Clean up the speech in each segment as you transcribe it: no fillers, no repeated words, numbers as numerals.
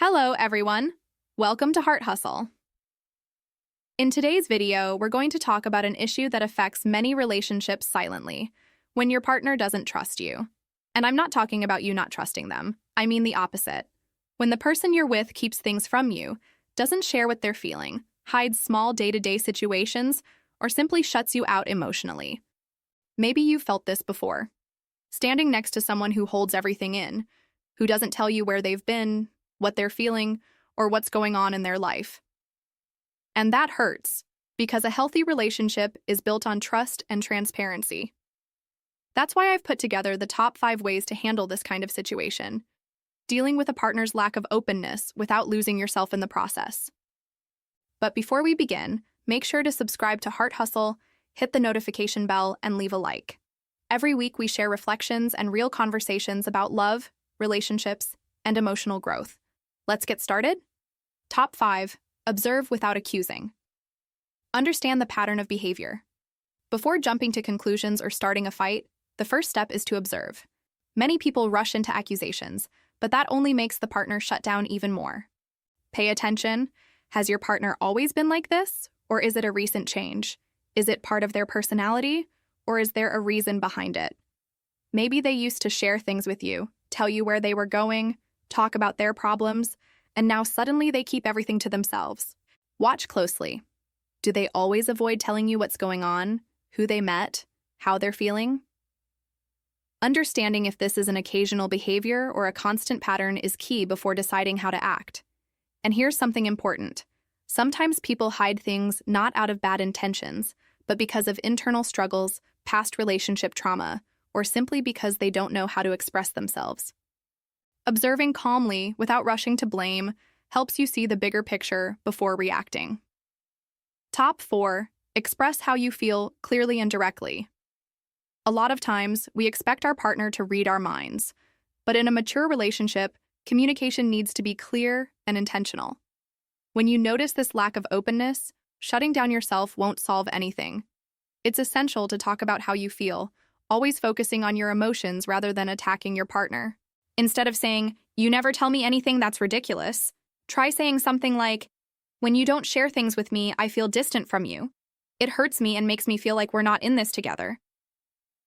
Hello, everyone. Welcome to Heart Hustle. In today's video, we're going to talk about an issue that affects many relationships silently, when your partner doesn't trust you. And I'm not talking about you not trusting them. I mean the opposite. When the person you're with keeps things from you, doesn't share what they're feeling, hides small day-to-day situations, or simply shuts you out emotionally. Maybe you've felt this before. Standing next to someone who holds everything in, who doesn't tell you where they've been, what they're feeling, or what's going on in their life. And that hurts, because a healthy relationship is built on trust and transparency. That's why I've put together the top 5 ways to handle this kind of situation, dealing with a partner's lack of openness without losing yourself in the process. But before we begin, make sure to subscribe to Heart Hustle, hit the notification bell, and leave a like. Every week we share reflections and real conversations about love, relationships, and emotional growth. Let's get started. Top 5. Observe without accusing. Understand the pattern of behavior. Before jumping to conclusions or starting a fight, the first step is to observe. Many people rush into accusations, but that only makes the partner shut down even more. Pay attention. Has your partner always been like this, or is it a recent change? Is it part of their personality, or is there a reason behind it? Maybe they used to share things with you, tell you where they were going, talk about their problems, and now suddenly they keep everything to themselves. Watch closely. Do they always avoid telling you what's going on, who they met, how they're feeling? Understanding if this is an occasional behavior or a constant pattern is key before deciding how to act. And here's something important. Sometimes people hide things not out of bad intentions, but because of internal struggles, past relationship trauma, or simply because they don't know how to express themselves. Observing calmly, without rushing to blame, helps you see the bigger picture before reacting. Top 4. Express how you feel clearly and directly. A lot of times, we expect our partner to read our minds, but in a mature relationship, communication needs to be clear and intentional. When you notice this lack of openness, shutting down yourself won't solve anything. It's essential to talk about how you feel, always focusing on your emotions rather than attacking your partner. Instead of saying, "You never tell me anything, that's ridiculous," try saying something like, "When you don't share things with me, I feel distant from you. It hurts me and makes me feel like we're not in this together."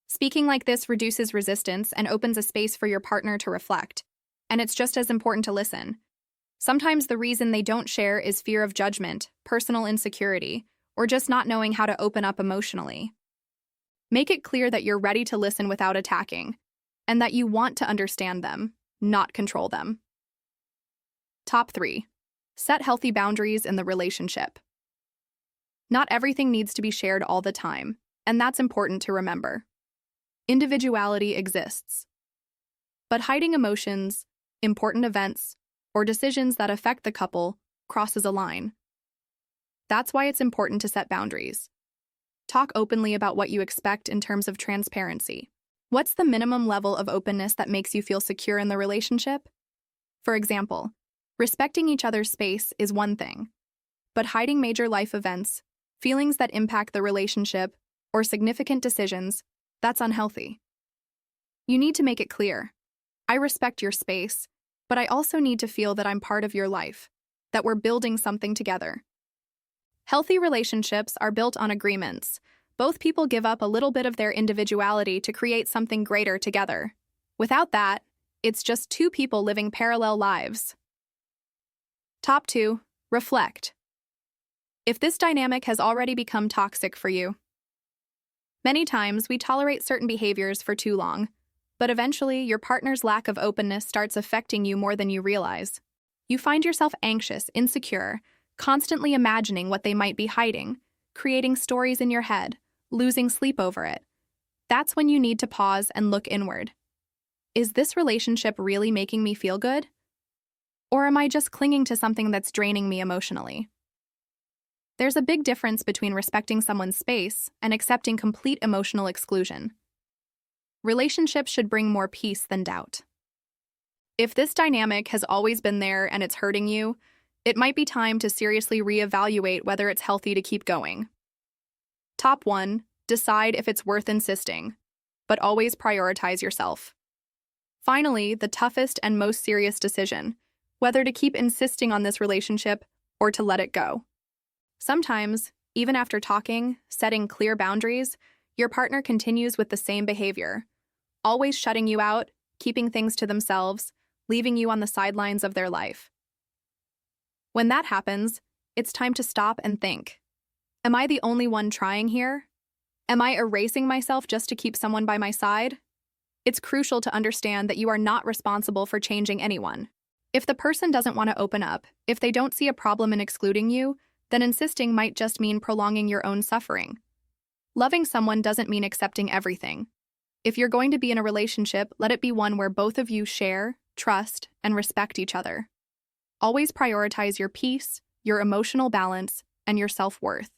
Speaking like this reduces resistance and opens a space for your partner to reflect. And it's just as important to listen. Sometimes the reason they don't share is fear of judgment, personal insecurity, or just not knowing how to open up emotionally. Make it clear that you're ready to listen without attacking, and that you want to understand them, not control them. Top 3. Set healthy boundaries in the relationship. Not everything needs to be shared all the time, and that's important to remember. Individuality exists. But hiding emotions, important events, or decisions that affect the couple crosses a line. That's why it's important to set boundaries. Talk openly about what you expect in terms of transparency. What's the minimum level of openness that makes you feel secure in the relationship? For example, respecting each other's space is one thing, but hiding major life events, feelings that impact the relationship, or significant decisions, that's unhealthy. You need to make it clear. I respect your space, but I also need to feel that I'm part of your life, that we're building something together. Healthy relationships are built on agreements. Both people give up a little bit of their individuality to create something greater together. Without that, it's just two people living parallel lives. Top 2. Reflect. If this dynamic has already become toxic for you. Many times we tolerate certain behaviors for too long, but eventually your partner's lack of openness starts affecting you more than you realize. You find yourself anxious, insecure, constantly imagining what they might be hiding, creating stories in your head, losing sleep over it. That's when you need to pause and look inward. Is this relationship really making me feel good? Or am I just clinging to something that's draining me emotionally? There's a big difference between respecting someone's space and accepting complete emotional exclusion. Relationships should bring more peace than doubt. If this dynamic has always been there and it's hurting you, it might be time to seriously reevaluate whether it's healthy to keep going. Top 1. Decide if it's worth insisting, but always prioritize yourself. Finally, the toughest and most serious decision. whether to keep insisting on this relationship or to let it go. Sometimes, even after talking, setting clear boundaries, your partner continues with the same behavior, always shutting you out, keeping things to themselves, leaving you on the sidelines of their life. When that happens, it's time to stop and think. Am I the only one trying here? Am I erasing myself just to keep someone by my side? It's crucial to understand that you are not responsible for changing anyone. If the person doesn't want to open up, if they don't see a problem in excluding you, then insisting might just mean prolonging your own suffering. Loving someone doesn't mean accepting everything. If you're going to be in a relationship, let it be one where both of you share, trust, and respect each other. Always prioritize your peace, your emotional balance, and your self-worth.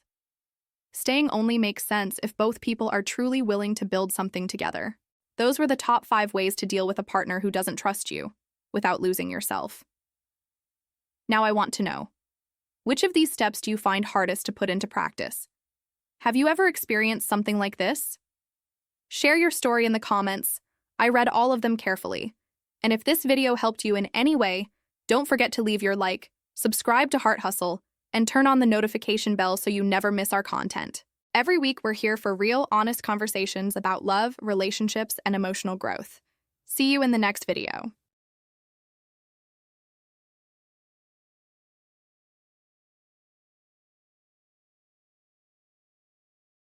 Staying only makes sense if both people are truly willing to build something together. Those were the top 5 ways to deal with a partner who doesn't trust you, without losing yourself. Now I want to know, which of these steps do you find hardest to put into practice? Have you ever experienced something like this? Share your story in the comments. I read all of them carefully. And if this video helped you in any way, don't forget to leave your like, subscribe to Heart Hustle, and turn on the notification bell so you never miss our content. Every week, we're here for real, honest conversations about love, relationships, and emotional growth. See you in the next video.